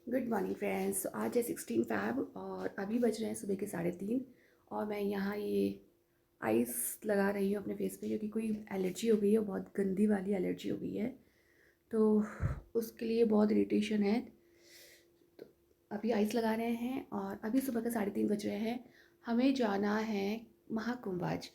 Good morning friends. आज है 16 fab और अभी बज रहे हैं सुबह के 3:30 और मैं यहाँ ये आइस लगा रही हूँ अपने फेस पे क्योंकि कोई एलर्जी हो गई है, बहुत गंदी वाली एलर्जी हो गई है। तो उसके लिए बहुत इरिटेशन है। तो अभी आइस लगा रहे हैं और अभी सुबह के 3:30 बज रहे हैं। हमें जाना है महाकुंभ आज।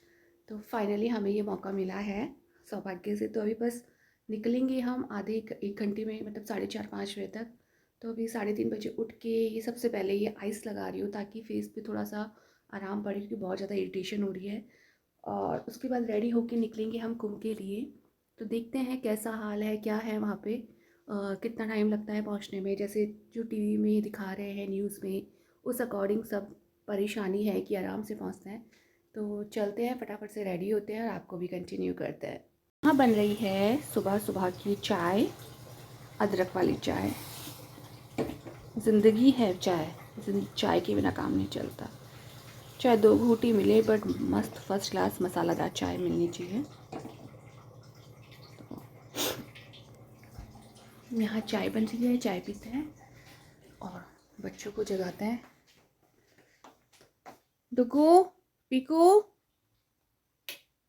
तो फाइनली हमें ये मौका मिला है सौभाग्य से। तो अभी बस निकलेंगे हम आधे एक घंटे में, मतलब 4:30-5 बजे तक। तो अभी 3:30 बजे उठ के ये सबसे पहले ये आइस लगा रही हूँ ताकि फेस पे थोड़ा सा आराम पड़े क्योंकि बहुत ज़्यादा इरिटेशन हो रही है। और उसके बाद रेडी होके निकलेंगे हम कुंभ के लिए। तो देखते हैं कैसा हाल है, क्या है वहाँ पे, कितना टाइम लगता है पहुँचने में। जैसे जो टीवी में दिखा रहे हैं न्यूज़ में, उस अकॉर्डिंग सब परेशानी है कि आराम से पहुँचना है। तो चलते हैं, फटाफट से रेडी होते हैं और आपको भी कंटिन्यू करते हैं। यहाँ बन रही है सुबह सुबह की चाय, अदरक वाली चाय। ज़िंदगी है चाय, चाय के बिना काम नहीं चलता। चाहे 2 घूंटी मिले बट मस्त फर्स्ट क्लास मसालादार चाय मिलनी चाहिए। तो यहाँ चाय बन रही है, चाय पीते हैं और बच्चों को जगाते हैं। डुगू पीकू,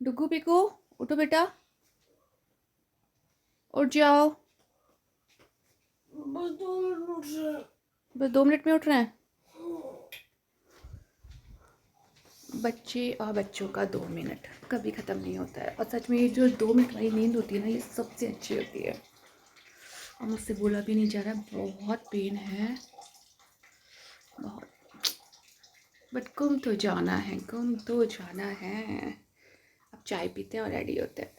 डुगू पीकू उठो बेटा, उठ जाओ। बस 2 मिनट में उठ रहे हैं बच्चे, और बच्चों का 2 मिनट कभी ख़त्म नहीं होता है। और सच में ये जो 2 मिनट वाली नींद होती है ना, ये सबसे अच्छी होती है। और मुझसे बोला भी नहीं जा रहा, बहुत पेन है बहुत। बट गुम तो जाना है, गुम तो जाना है। अब चाय पीते हैं और रेडी होते हैं।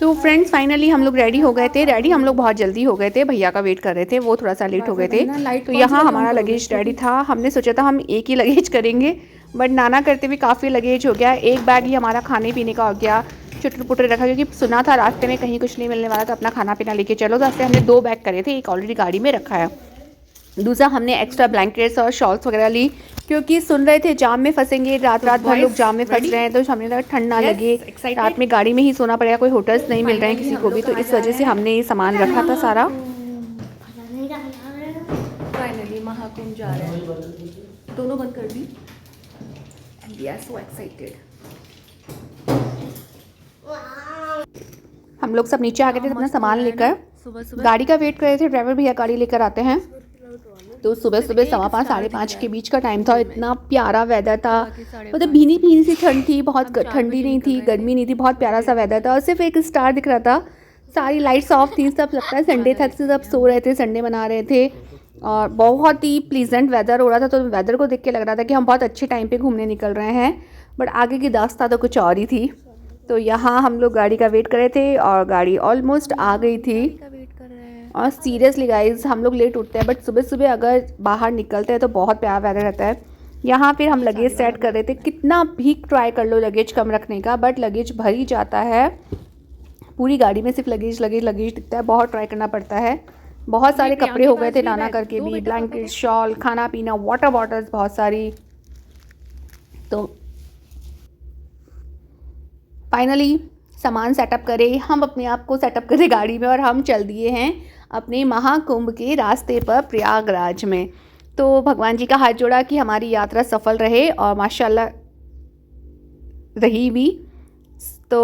तो फ्रेंड्स फाइनली हम लोग रेडी हो गए थे। रेडी हम लोग बहुत जल्दी हो गए थे, भैया का वेट कर रहे थे, वो थोड़ा सा लेट हो गए थे। तो यहाँ हमारा लगेज रेडी था। हमने सोचा था हम एक ही लगेज करेंगे, बट नाना करते हुए काफ़ी लगेज हो गया। एक बैग ही हमारा खाने पीने का हो गया, चुटर पुटर रखा, क्योंकि सुना था रास्ते में कहीं कुछ नहीं मिलने वाला, तो अपना खाना पीना लेके चलो। तो इसलिए हमने 2 बैग करे थे, एक ऑलरेडी गाड़ी में रखा है, दूसरा हमने एक्स्ट्रा ब्लैंकेट्स और शॉल्स वगैरह ली क्योंकि सुन रहे थे जाम में फंसेंगे, रात भर लोग जाम में फंस रहे हैं। तो हमने लगा ठंड ना लगे, रात में गाड़ी में ही सोना पड़ेगा, कोई होटल्स नहीं मिल रहे हैं किसी को भी। तो इस वजह से हमने ये सामान रखा था सारा। फाइनली महाकुंभ जा रहे हैं, दोनों बंद कर दी। And we are so excited. हम लोग सब नीचे आ गए थे अपना सामान लेकर, गाड़ी का वेट कर रहे थे, ड्राइवर भैया गाड़ी लेकर आते हैं। तो सुबह सुबह 5:15 5:30 के बीच का टाइम था। इतना प्यारा वेदर था, मतलब भीनी भीनी सी ठंड थी, बहुत ठंडी नहीं थी, गर्मी नहीं थी, बहुत प्यारा सा वेदर था। और सिर्फ एक स्टार दिख रहा था, सारी लाइट्स ऑफ थी, सब लगता है संडे था, सब सो रहे थे, संडे मना रहे थे। और बहुत ही प्लीजेंट वेदर हो रहा था। तो वेदर को देख के लग रहा था कि हम बहुत अच्छे टाइम पे घूमने निकल रहे हैं, बट आगे की दास्तां तो कुछ और ही थी। तो यहाँ हम लोग गाड़ी का वेट कर रहे थे और गाड़ी ऑलमोस्ट आ गई थी। और सीरियसली गाइज हम लोग लेट उठते हैं, बट सुबह सुबह अगर बाहर निकलते हैं तो बहुत प्यारा वेदर रहता है। यहाँ फिर हम लगेज सेट कर रहे थे, कितना भी ट्राई कर लो लगेज कम रखने का, बट लगेज भर ही जाता है। पूरी गाड़ी में सिर्फ लगेज लगेज लगेज दिखता है, बहुत ट्राई करना पड़ता है। बहुत सारे कपड़े हो गए थे नाना करके भी, ब्लैंकेट, शॉल, खाना पीना, वाटर बॉटल्स बहुत सारी। तो फाइनली सामान सेटअप करे, हम अपने आप को सेटअप करे गाड़ी में और हम चल दिए हैं अपने महाकुंभ के रास्ते पर प्रयागराज में। तो भगवान जी का हाथ जोड़ा कि हमारी यात्रा सफल रहे, और माशाल्लाह रही भी। तो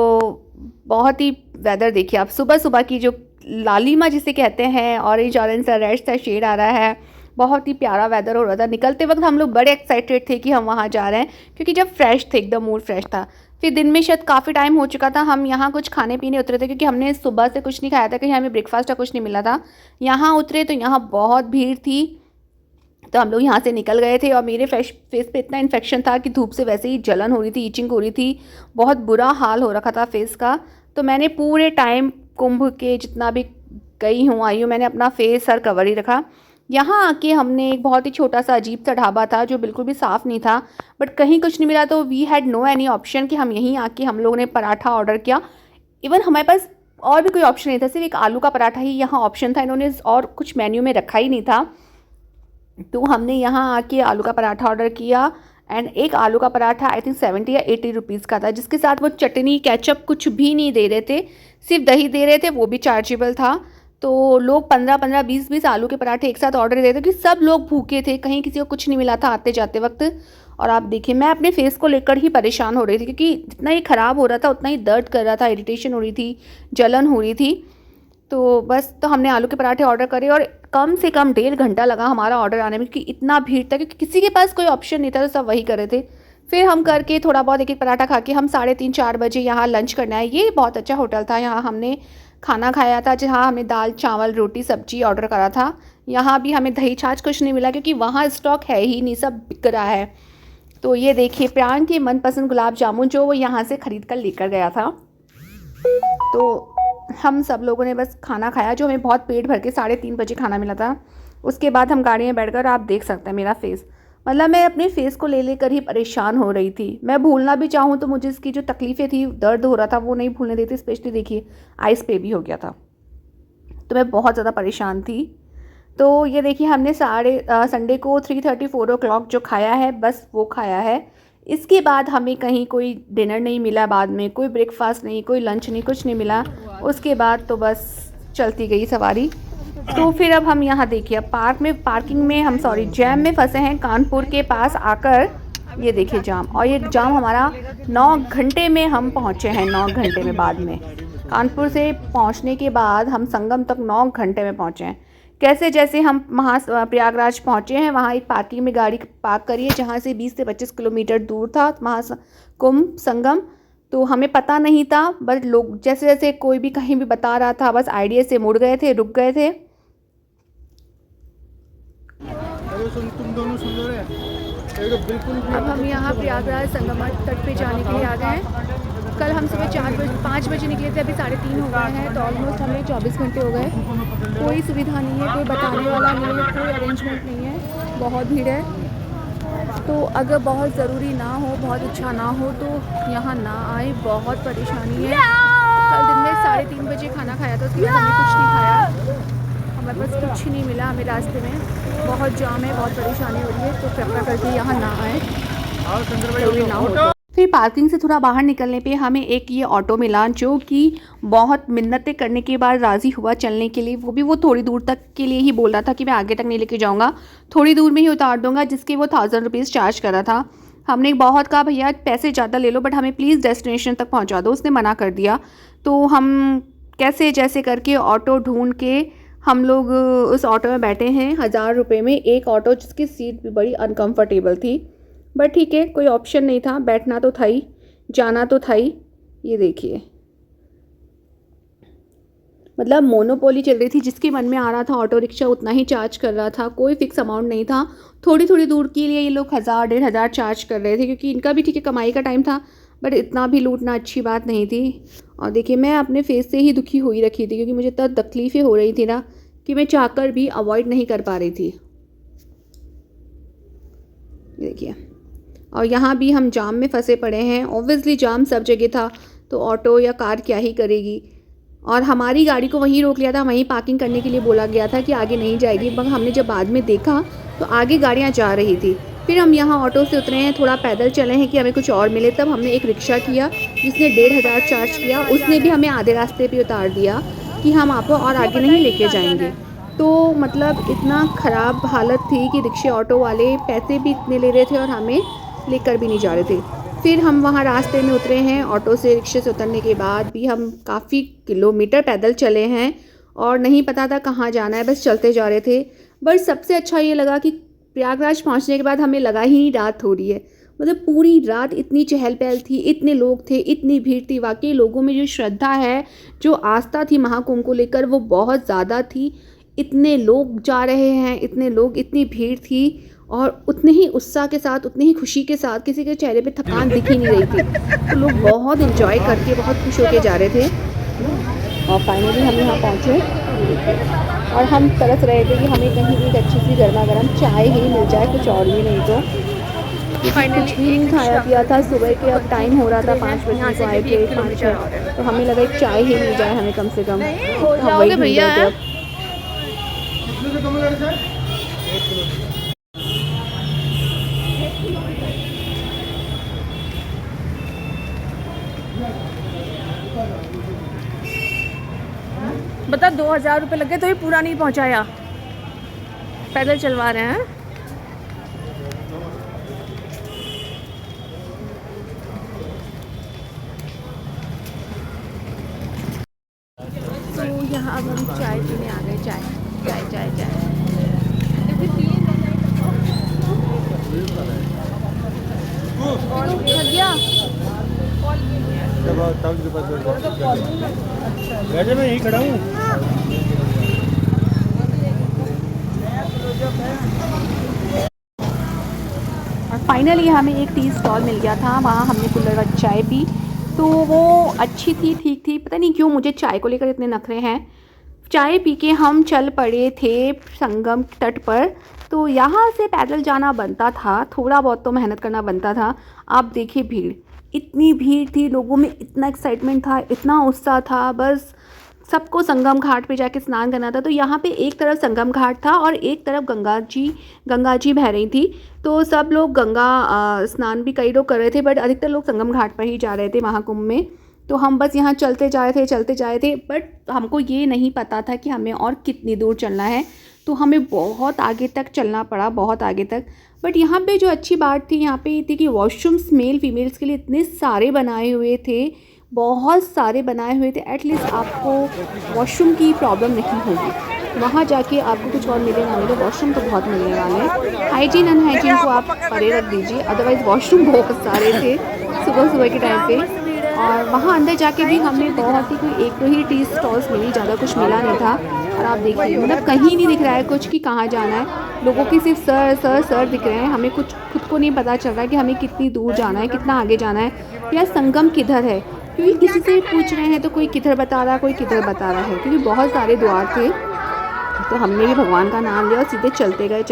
बहुत ही वेदर देखिए आप, सुबह सुबह की जो लालिमा जिसे कहते हैं, ऑरेंज ऑरेंज सा रेड सा शेड आ रहा है, बहुत ही प्यारा वेदर हो रहा था। निकलते वक्त हम लोग बड़े एक्साइटेड थे कि हम वहाँ जा रहे हैं, क्योंकि जब फ्रेश थे, एकदम मूड फ्रेश था। फिर दिन में शायद काफ़ी टाइम हो चुका था, हम यहाँ कुछ खाने पीने उतरे थे क्योंकि हमने सुबह से कुछ नहीं खाया था, कहीं हमें ब्रेकफास्ट का कुछ नहीं मिला था। यहाँ उतरे तो यहाँ बहुत भीड़ थी, तो हम लोग यहाँ से निकल गए थे। और मेरे फेस पे इतना इन्फेक्शन था कि धूप से वैसे ही जलन हो रही थी, ईचिंग हो रही थी, बहुत बुरा हाल हो रखा था फेस का। तो मैंने पूरे टाइम कुंभ के जितना भी गई हूँ आई हूँ, मैंने अपना फेस हर कवर ही रखा। यहाँ आके हमने एक बहुत ही छोटा सा अजीब सा ढाबा था जो बिल्कुल भी साफ़ नहीं था, बट कहीं कुछ नहीं मिला, तो we had no any option कि हम यहीं आके हम लोगों ने पराठा ऑर्डर किया। इवन हमारे पास और भी कोई ऑप्शन नहीं था, सिर्फ एक आलू का पराठा ही यहाँ ऑप्शन था, इन्होंने और कुछ मेन्यू में रखा ही नहीं था। तो हमने यहाँ आके आलू का पराठा ऑर्डर किया, एंड एक आलू का पराठा आई थिंक 70 या 80 रुपीज़ का था, जिसके साथ वो चटनी केचप कुछ भी नहीं दे रहे थे, सिर्फ दही दे रहे थे, वो भी चार्जेबल था। तो लोग 15-15, 20-20 आलू के पराठे एक साथ ऑर्डर देते थे कि सब लोग भूखे थे, कहीं किसी को कुछ नहीं मिला था आते जाते वक्त। और आप देखिए मैं अपने फेस को लेकर ही परेशान हो रही थी, क्योंकि जितना ही ख़राब हो रहा था उतना ही दर्द कर रहा था, इरिटेशन हो रही थी, जलन हो रही थी। तो बस तो हमने आलू के पराठे ऑर्डर करे और कम से कम 1.5 घंटा लगा हमारा ऑर्डर आने में, क्योंकि इतना भीड़ था, क्योंकि किसी के पास कोई ऑप्शन नहीं था, तो सब वही कर रहे थे। फिर हम करके थोड़ा बहुत एक एक पराठा खा के हम 3:30-4 बजे यहाँ लंच करने आए। ये बहुत अच्छा होटल था, यहाँ हमने खाना खाया था, जहाँ हमने दाल चावल रोटी सब्जी ऑर्डर करा था। यहाँ भी हमें दही छाछ कुछ नहीं मिला, क्योंकि वहाँ स्टॉक है ही नहीं, सब बिक रहा है। तो ये देखिए प्राण के मनपसंद गुलाब जामुन जो वो यहाँ से ख़रीद कर लेकर गया था। तो हम सब लोगों ने बस खाना खाया, जो हमें बहुत पेट भर के 3:30 बजे खाना मिला था। उसके बाद हम गाड़ी में बैठकर, आप देख सकते हैं मेरा फेस, मतलब मैं अपने फेस को ले लेकर ही परेशान हो रही थी। मैं भूलना भी चाहूँ तो मुझे इसकी जो तकलीफ़ें थी, दर्द हो रहा था, वो नहीं भूलने देती। स्पेशली देखिए आइस पे भी हो गया था, तो मैं बहुत ज़्यादा परेशान थी। तो ये देखिए हमने संडे को 3:30-4 o'clock जो खाया है, बस वो खाया है। इसके बाद हमें कहीं कोई डिनर नहीं मिला, बाद में कोई ब्रेकफास्ट नहीं, कोई लंच नहीं, कुछ नहीं मिला। उसके बाद तो बस चलती गई सवारी। तो फिर अब हम यहाँ देखिए अब जैम में फंसे हैं कानपुर के पास आकर। ये देखिए जाम, और ये जाम हमारा 9 घंटे में हम पहुँचे हैं, 9 घंटे में। बाद में कानपुर से पहुँचने के बाद हम संगम तक 9 घंटे में पहुँचे हैं। कैसे जैसे हम प्रयागराज पहुँचे हैं, वहाँ एक पार्किंग में गाड़ी पार्क करी है, जहाँ से 20 से 25 किलोमीटर दूर था महाकुंभ संगम। तो हमें पता नहीं था, बस लोग जैसे जैसे कोई भी कहीं भी बता रहा था, बस आइडिया से मुड़ गए थे, रुक गए थे। तुम दोनों सुंदर है, बिल्कुल। अब हम यहाँ प्रयागराज संगम तट पे जाने के लिए आ गए हैं। कल हम सुबह 5 बजे निकले थे, अभी 3:30 हो गए हैं, तो ऑलमोस्ट हमें 24 घंटे हो गए। कोई सुविधा नहीं है, कोई बताने वाला नहीं है, कोई अरेंजमेंट नहीं है, बहुत भीड़ है। तो अगर बहुत ज़रूरी ना हो, बहुत इच्छा ना हो तो यहाँ ना आए, बहुत परेशानी है। कल दिन में 3:30 बजे खाना खाया था, उसके बाद हमने कुछ नहीं खाया, हमारे पास कुछ नहीं मिला। हमें रास्ते में बहुत जाम है, बहुत परेशानी हो रही है, तो कृपया करके यहाँ ना आए, जरूरी ना हो। फिर पार्किंग से थोड़ा बाहर निकलने पे हमें एक ये ऑटो मिला, जो कि बहुत मिन्नतें करने के बाद राज़ी हुआ चलने के लिए। वो थोड़ी दूर तक के लिए ही बोल रहा था कि मैं आगे तक नहीं लेके जाऊंगा, थोड़ी दूर में ही उतार दूंगा, जिसके वो 1000 रुपीज़ चार्ज कर रहा था। हमने बहुत कहा भैया पैसे ज़्यादा ले लो, बट हमें प्लीज़ डेस्टिनेशन तक पहुँचा दो। उसने मना कर दिया। तो हम कैसे जैसे करके ऑटो ढूँढ के हम लोग उस ऑटो में बैठे हैं 1000 रुपये में। एक ऑटो जिसकी सीट भी बड़ी अनकम्फर्टेबल थी, बट ठीक है, कोई ऑप्शन नहीं था, बैठना तो था ही, जाना तो था ही। ये देखिए मतलब मोनोपोली चल रही थी, जिसके मन में आ रहा था ऑटो रिक्शा उतना ही चार्ज कर रहा था, कोई फिक्स अमाउंट नहीं था। थोड़ी थोड़ी दूर के लिए ये लोग 1000, 1500 चार्ज कर रहे थे, क्योंकि इनका भी ठीक है कमाई का टाइम था, बट इतना भी लूटना अच्छी बात नहीं थी। और देखिए मैं अपने फेस से ही दुखी हो ही रखी थी, क्योंकि मुझे इतना तकलीफ़ें हो रही थी ना कि मैं चाहकर भी अवॉइड नहीं कर पा रही थी। देखिए और यहाँ भी हम जाम में फंसे पड़े हैं। ऑब्वियसली जाम सब जगह था, तो ऑटो या कार क्या ही करेगी। और हमारी गाड़ी को वहीं रोक लिया था, वहीं पार्किंग करने के लिए बोला गया था कि आगे नहीं जाएगी, मगर हमने जब बाद में देखा तो आगे गाड़ियाँ जा रही थी। फिर हम यहाँ ऑटो से उतरे हैं, थोड़ा पैदल चले हैं कि हमें कुछ और मिले। तब हमने एक रिक्शा किया जिसने 1500 चार्ज किया। उसने भी हमें आधे रास्ते पे उतार दिया कि हम आपको और आगे नहीं लेके जाएंगे। तो मतलब इतना ख़राब हालत थी कि रिक्शे ऑटो वाले पैसे भी इतने ले रहे थे और हमें लेकर भी नहीं जा रहे थे। फिर हम वहाँ रास्ते में उतरे हैं। ऑटो से रिक्शे से उतरने के बाद भी हम काफ़ी किलोमीटर पैदल चले हैं और नहीं पता था कहाँ जाना है, बस चलते जा रहे थे। बट सबसे अच्छा ये लगा कि प्रयागराज पहुँचने के बाद हमें लगा ही नहीं रात हो रही है। मतलब पूरी रात इतनी चहल पहल थी, इतने लोग थे, इतनी भीड़ थी। वाकई लोगों में जो श्रद्धा है, जो आस्था थी महाकुंभ को लेकर, वो बहुत ज़्यादा थी। इतने लोग जा रहे हैं, इतने लोग, इतनी भीड़ थी और उतने ही उत्साह के साथ, उतनी ही खुशी के साथ, किसी के चेहरे पे थकान दिख ही नहीं रही थी। तो लोग बहुत एंजॉय करके, बहुत खुश होके जा रहे थे। और फाइनली हम यहाँ पहुँचे और हम तरस रहे थे कि हमें कहीं एक अच्छी सी गर्मा गर्म चाय ही मिल जाए, कुछ और भी नहीं। तो कुछ भी नहीं खाया पिया था सुबह के। अब टाइम हो रहा था 5 बजे को आए थे, 5-6, तो हमें लगा एक चाय ही मिल जाए हमें कम से कम। तो हम वही मिल गए थे। बता 2000 रुपये लगे तो ये पूरा नहीं पहुंचाया। पैदल चलवा रहे हैं। तो यहाँ अब हम चाय पीने आ गए। चाय चाय चाय चाय थक गया। वैसे मैं यहीं खड़ा हूँ। और फाइनली हमें एक टी स्टॉल मिल गया था, वहाँ हमने कुल्हड़ वाली चाय पी। तो वो अच्छी थी, ठीक थी। पता नहीं क्यों मुझे चाय को लेकर इतने नखरे हैं। चाय पी के हम चल पड़े थे संगम तट पर। तो यहाँ से पैदल जाना बनता था, थोड़ा बहुत तो मेहनत करना बनता था। आप देखिए भीड़, इतनी भीड़ थी, लोगों में इतना एक्साइटमेंट था, इतना उत्साह था, बस सबको संगम घाट पे जाके स्नान करना था। तो यहाँ पे एक तरफ संगम घाट था और एक तरफ गंगा जी बह रही थी। तो सब लोग गंगा स्नान भी कई लोग कर रहे थे, बट अधिकतर लोग संगम घाट पर ही जा रहे थे महाकुंभ में। तो हम बस यहाँ चलते जा रहे थे, बट हमको ये नहीं पता था कि हमें और कितनी दूर चलना है। तो हमें बहुत आगे तक चलना पड़ा, बहुत आगे तक। बट यहाँ पे जो अच्छी बात थी यहाँ पे ये थी कि वॉशरूम्स मेल फीमेल्स के लिए इतने सारे बनाए हुए थे, बहुत सारे बनाए हुए थे। एटलीस्ट आपको वॉशरूम की प्रॉब्लम नहीं होगी। वहाँ जाके आपको कुछ और मिले ना मिले, वॉशरूम तो बहुत मिलने वाले हैं। हाइजीन अनहाइजीन को आप परे रख दीजिए, अदरवाइज़ वॉशरूम बहुत सारे थे सुबह सुबह के टाइम पे। और वहाँ अंदर जाके भी हमें बहुत ही कोई एक दो ही टी स्टॉल्स मिली, ज़्यादा कुछ मिला नहीं था। और आप देखिए मतलब कहीं नहीं दिख रहा है कुछ कि कहाँ जाना है। लोगों की सिर्फ सर दिख रहे हैं। हमें कुछ खुद को नहीं पता चल रहा है कि हमें कितनी दूर जाना है, कितना आगे जाना है, या संगम किधर है। क्योंकि किसी से पूछ रहे हैं तो कोई किधर बता रहा है, कोई किधर बता रहा है, क्योंकि बहुत सारे द्वार थे। तो हमने भी भगवान का नाम लिया और सीधे चलते गए।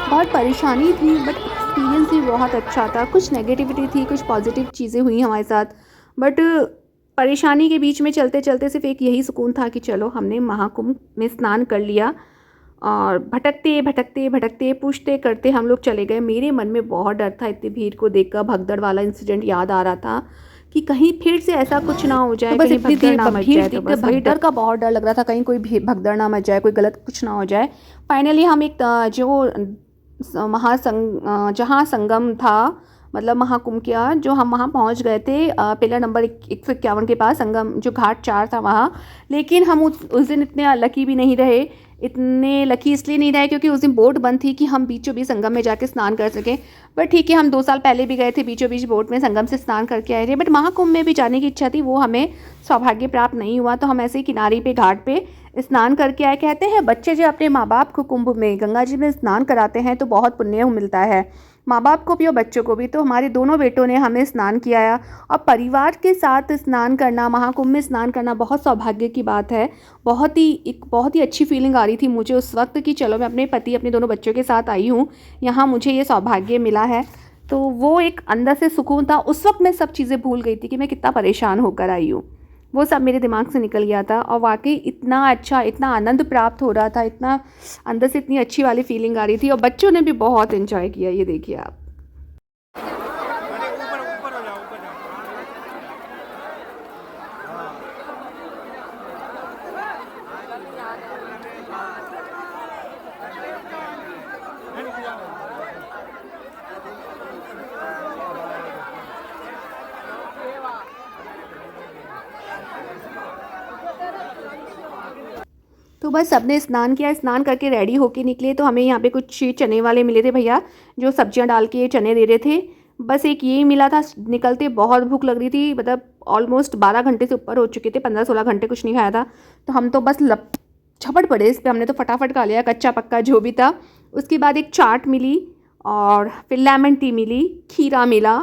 बहुत परेशानी थी, बट एक्सपीरियंस भी बहुत अच्छा था। कुछ नेगेटिविटी थी, कुछ पॉजिटिव चीज़ें हुई हमारे साथ, बट परेशानी के बीच में चलते सिर्फ एक यही सुकून था कि चलो हमने महाकुंभ में स्नान कर लिया। और भटकते पूछते करते हम लोग चले गए। मेरे मन में बहुत डर था, इतनी भीड़ को देखकर भगदड़ वाला इंसिडेंट याद आ रहा था कि कहीं फिर से ऐसा कुछ ना हो जाए, तो बस इतनी देर भगदड़ का बहुत डर लग रहा था, कहीं कोई भगदड़ ना मच जाए, कोई गलत कुछ ना हो जाए। फाइनली हम एक जहाँ संगम था, मतलब महाकुंभ किया, जो हम वहाँ पहुँच गए थे पिलर नंबर 151 के पास, संगम जो घाट 4 था वहाँ। लेकिन हम उस दिन इतने लकी भी नहीं रहे। इतने लकी इसलिए नहीं रहे क्योंकि उस दिन बोट बंद थी कि हम बीचों बीच संगम में जाके स्नान कर सकें। बट ठीक है, हम 2 साल पहले भी गए थे, बीचों बीच बोट में संगम से स्नान करके आए थे। बट महाकुंभ में भी जाने की इच्छा थी, वो हमें सौभाग्य प्राप्त नहीं हुआ। तो हम ऐसे ही किनारे पे घाट पे स्नान करके आए। कहते हैं बच्चे जो अपने माँ बाप को कुंभ में गंगा जी में स्नान कराते हैं तो बहुत पुण्य मिलता है, माँ बाप को भी और बच्चों को भी। तो हमारे दोनों बेटों ने हमें स्नान किया और परिवार के साथ स्नान करना, महाकुंभ में स्नान करना बहुत सौभाग्य की बात है। बहुत ही अच्छी फीलिंग आ रही थी मुझे उस वक्त कि चलो मैं अपने पति, अपने दोनों बच्चों के साथ आई हूँ, यहाँ मुझे ये सौभाग्य मिला है। तो वो एक अंदर से सुकून था। उस वक्त मैं सब चीज़ें भूल गई थी कि मैं कितना परेशान होकर आई हूँ, वो सब मेरे दिमाग से निकल गया था। और वाकई इतना अच्छा, इतना आनंद प्राप्त हो रहा था, इतना अंदर से इतनी अच्छी वाली फीलिंग आ रही थी। और बच्चों ने भी बहुत एंजॉय किया, ये देखिए आप। तो बस सबने स्नान किया, स्नान करके रेडी होके निकले। तो हमें यहाँ पे कुछ चने वाले मिले थे भैया, जो सब्जियाँ डाल के चने दे रहे थे। बस एक यही मिला था। निकलते बहुत भूख लग रही थी, मतलब ऑलमोस्ट 12 घंटे से ऊपर हो चुके थे, 15-16 घंटे कुछ नहीं खाया था। तो हम तो बस झपट पड़े इस पर। हमने तो फटाफट खा लिया, कच्चा पक्का जो भी था। उसके बाद एक चाट मिली और फिर लेमन टी मिली, खीरा मिला।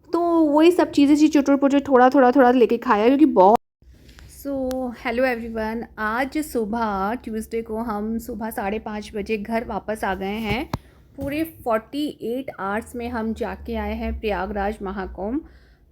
तो वही सब चीज़ें सी चुटुर पुचुर थोड़ा लेके खाया, क्योंकि बहुत। सो हेलो एवरीवन, आज सुबह ट्यूसडे को हम सुबह 5:30 बजे घर वापस आ गए हैं। पूरे 48 आवर्स में हम जाके आए हैं प्रयागराज महाकुंभ।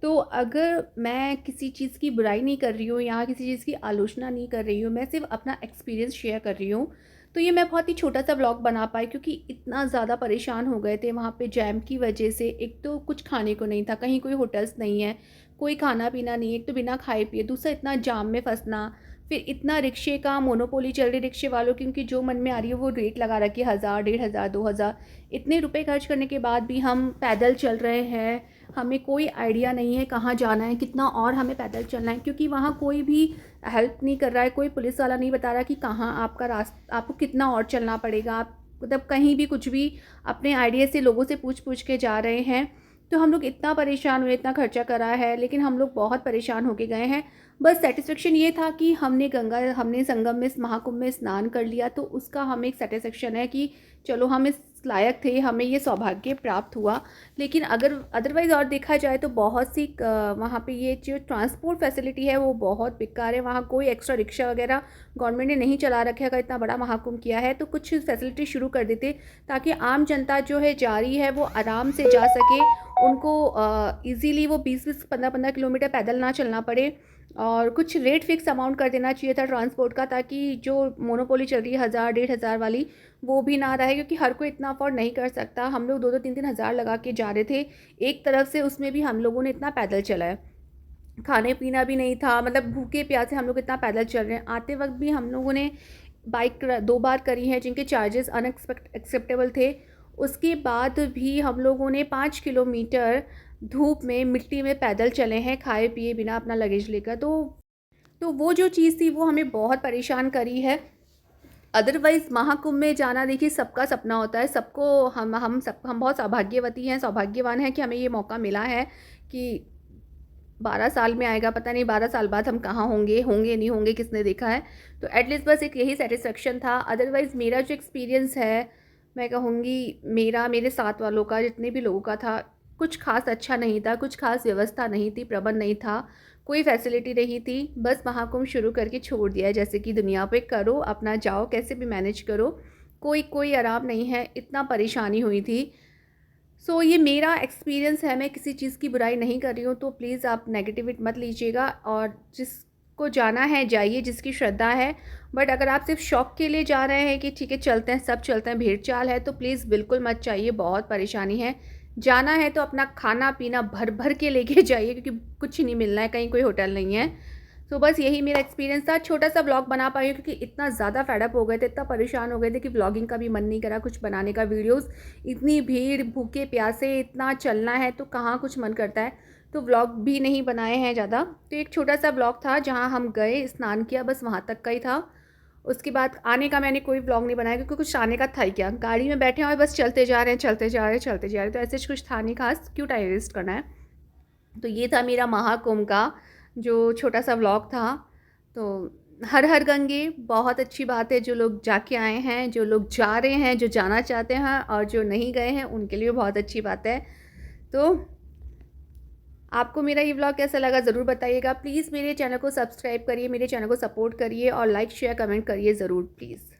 तो अगर मैं किसी चीज़ की बुराई नहीं कर रही हूँ, यहाँ किसी चीज़ की आलोचना नहीं कर रही हूँ, मैं सिर्फ अपना एक्सपीरियंस शेयर कर रही हूँ। तो ये मैं बहुत ही छोटा सा व्लॉग बना पाई, क्योंकि इतना ज़्यादा परेशान हो गए थे वहाँ पे जैम की वजह से। एक तो कुछ खाने को नहीं था, कहीं कोई होटल्स नहीं है, कोई खाना पीना नहीं, एक तो बिना खाए पिए, दूसरा इतना जाम में फंसना, फिर इतना रिक्शे का मोनोपोली चल रही रिक्शे वालों की, उनकी जो मन में आ रही है वो रेट लगा रखी है, 1000, 1500, 2000। इतने रुपए खर्च करने के बाद भी हम पैदल चल रहे हैं, हमें कोई आइडिया नहीं है कहाँ जाना है, कितना और हमें पैदल चलना है, क्योंकि वहाँ कोई भी हेल्प नहीं कर रहा है, कोई पुलिस वाला नहीं बता रहा कि कहाँ आपका रास्ता, आपको कितना और चलना पड़ेगा। आप मतलब कहीं भी कुछ भी अपने आइडिया से लोगों से पूछ पूछ के जा रहे हैं। तो हम लोग इतना परेशान हुए, इतना खर्चा करा है, लेकिन हम लोग बहुत परेशान होके गए हैं। बस सेटिस्फेक्शन ये था कि हमने संगम में, इस महाकुंभ में स्नान कर लिया, तो उसका हमें एक सेटिस्फेक्शन है कि चलो हम इस लायक थे, हमें ये सौभाग्य प्राप्त हुआ। लेकिन अगर अदरवाइज़ और देखा जाए तो बहुत सी वहाँ पे ये जो ट्रांसपोर्ट फैसिलिटी है वो बहुत बेकार है। वहाँ कोई एक्स्ट्रा रिक्शा वगैरह गवर्नमेंट ने नहीं चला रखे। अगर इतना बड़ा महाकुंभ किया है तो कुछ फैसिलिटी शुरू कर देते, ताकि आम जनता जो है जा रही है वो आराम से जा सके, उनको ईज़िली वो 20-20, 15-15 किलोमीटर पैदल ना चलना पड़े। और कुछ रेट फिक्स अमाउंट कर देना चाहिए था ट्रांसपोर्ट का, ताकि जो मोनोपोली चल रही है 1000, 1500 वाली, वो भी ना रहे, क्योंकि हर कोई इतना अफोर्ड नहीं कर सकता। हम लोग 2-2, 3-3 हज़ार लगा के जा रहे थे एक तरफ से, उसमें भी हम लोगों ने इतना पैदल चला है, खाने पीना भी नहीं था, मतलब भूखे प्यासे हम लोग इतना पैदल चल रहे हैं। आते वक्त भी हम लोगों ने बाइक 2 बार करी हैं, जिनके चार्जेस एक्सेप्टेबल थे। उसके बाद भी हम लोगों ने 5 किलोमीटर धूप में, मिट्टी में पैदल चले हैं, खाए पिए बिना, अपना लगेज लेकर। तो वो जो चीज़ थी वो हमें बहुत परेशान करी है। अदरवाइज़ महाकुंभ में जाना देखिए सबका सपना होता है, सबको, हम बहुत सौभाग्यवती हैं, सौभाग्यवान हैं कि हमें ये मौका मिला है कि 12 साल में आएगा, पता नहीं 12 साल बाद हम कहाँ होंगे, होंगे नहीं होंगे, किसने देखा है। तो एटलीस्ट बस एक यही सेटिस्फेक्शन था। अदरवाइज़ मेरा जो एक्सपीरियंस है, मैं कहूँगी मेरे साथ वालों का, जितने भी लोगों का था, कुछ खास अच्छा नहीं था, कुछ खास व्यवस्था नहीं थी, प्रबंध नहीं था, कोई फैसिलिटी नहीं थी। बस महाकुंभ शुरू करके छोड़ दिया है, जैसे कि दुनिया पे करो, अपना जाओ, कैसे भी मैनेज करो, कोई आराम नहीं है, इतना परेशानी हुई थी। सो ये मेरा एक्सपीरियंस है, मैं किसी चीज़ की बुराई नहीं कर रही हूँ, तो प्लीज़ आप नेगेटिविटी मत लीजिएगा। और जिसको जाना है जाइए, जिसकी श्रद्धा है। बट अगर आप सिर्फ शौक के लिए जा रहे हैं कि ठीक है चलते हैं, सब चलते हैं, भीड़ चाल है, तो प्लीज़ बिल्कुल मत जाइए, बहुत परेशानी है। जाना है तो अपना खाना पीना भर भर के लेके जाइए, क्योंकि कुछ नहीं मिलना है, कहीं कोई होटल नहीं है। तो बस यही मेरा एक्सपीरियंस था। छोटा सा ब्लॉग बना पाई हूँ, क्योंकि इतना ज़्यादा फेडअप हो गए थे, इतना परेशान हो गए थे कि ब्लॉगिंग का भी मन नहीं करा, कुछ बनाने का वीडियोस। इतनी भीड़, भूखे प्यासे, इतना चलना है तो कहाँ कुछ मन करता है। तो व्लॉग भी नहीं बनाए हैं ज़्यादा। तो एक छोटा सा ब्लॉग था, जहाँ हम गए, स्नान किया, बस वहाँ तक का ही था। उसके बाद आने का मैंने कोई व्लॉग नहीं बनाया, क्योंकि कुछ आने का था ही क्या, गाड़ी में बैठे और बस चलते जा रहे हैं, चलते जा रहे हैं, चलते जा रहे हैं, तो ऐसे कुछ था नहीं खास, क्यों टाइम वेस्ट करना है। तो ये था मेरा महाकुंभ का जो छोटा सा व्लॉग था। तो हर हर गंगे, बहुत अच्छी बात है, जो लोग जाके आए हैं, जो लोग जा रहे हैं, जो जाना चाहते हैं, और जो नहीं गए हैं उनके लिए बहुत अच्छी बात है। तो आपको मेरा ये व्लॉग कैसा लगा ज़रूर बताइएगा। प्लीज़ मेरे चैनल को सब्सक्राइब करिए, मेरे चैनल को सपोर्ट करिए, और लाइक शेयर कमेंट करिए ज़रूर प्लीज़।